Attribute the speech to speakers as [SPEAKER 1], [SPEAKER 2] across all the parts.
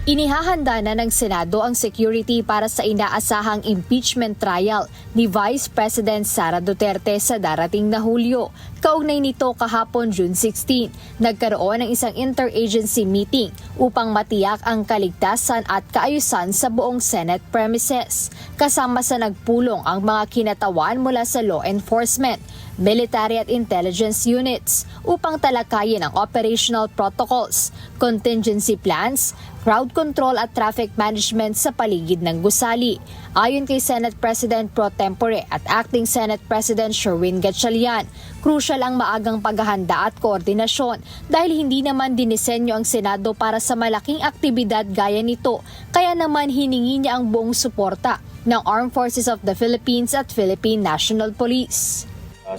[SPEAKER 1] Inihahanda na ng Senado ang security para sa inaasahang impeachment trial ni Vice President Sara Duterte sa darating na Hulyo. Kaugnay nito kahapon June 16, nagkaroon ng isang interagency meeting upang matiyak ang kaligtasan at kaayusan sa buong Senate premises. Kasama sa nagpulong ang mga kinatawan mula sa law enforcement, military at intelligence units upang talakayin ang operational protocols, contingency plans, crowd control at traffic management sa paligid ng gusali. Ayon kay Senate President Pro Tempore at Acting Senate President Sherwin Gatchalian, crucial ang maagang paghahanda at koordinasyon dahil hindi naman dinisenyo ang Senado para sa malaking aktibidad gaya nito, kaya naman hiningi niya ang buong suporta ng Armed Forces of the Philippines at Philippine National Police.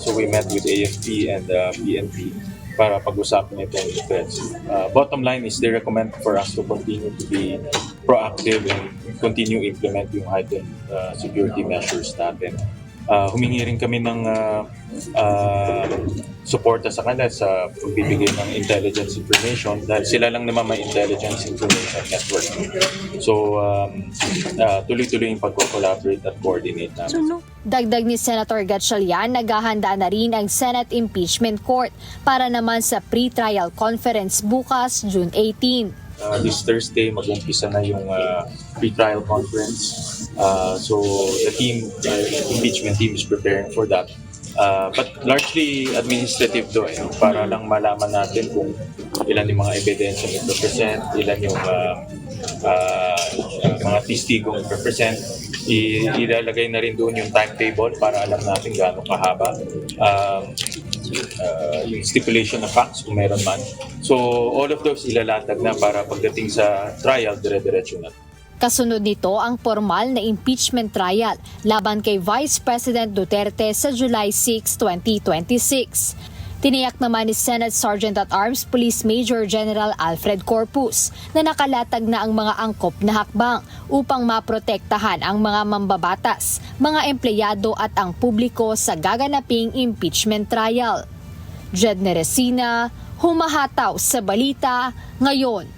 [SPEAKER 2] So we met with AFP and PNP para pag-usapan itong defense. Bottom line is they recommend for us to continue to be proactive and continue implement yung heightened security measures natin. Humingi rin kami ng suporta sa kanila sa pagbibigay ng intelligence information dahil sila lang naman may intelligence information network. So, tuloy-tuloy yung pag-collaborate at coordinate namin.
[SPEAKER 1] Dagdag ni Senator Gatchalian, naghahanda na rin ang Senate Impeachment Court para naman sa pre-trial conference bukas, June 18.
[SPEAKER 2] This Thursday, mag-umpisa na yung pre-trial conference. So the impeachment team is preparing for that. But largely administrative to para lang malaman natin kung ilan yung mga ebidensya i-represent, ilan yung mga testigong i-represent. Ilalagay na rin doon yung timetable para alam natin gaano kahaba. Yung stipulation of facts kung meron man. So all of those ilalatag na para pagdating sa trial, dire-diretso na.
[SPEAKER 1] Kasunod nito ang formal na impeachment trial laban kay Vice President Duterte sa July 6, 2026. Tiniyak naman ni Senate Sergeant at Arms Police Major General Alfred Corpus na nakalatag na ang mga angkop na hakbang upang maprotektahan ang mga mambabatas, mga empleyado at ang publiko sa gaganaping impeachment trial. Jed Neresina, humahataw sa balita ngayon.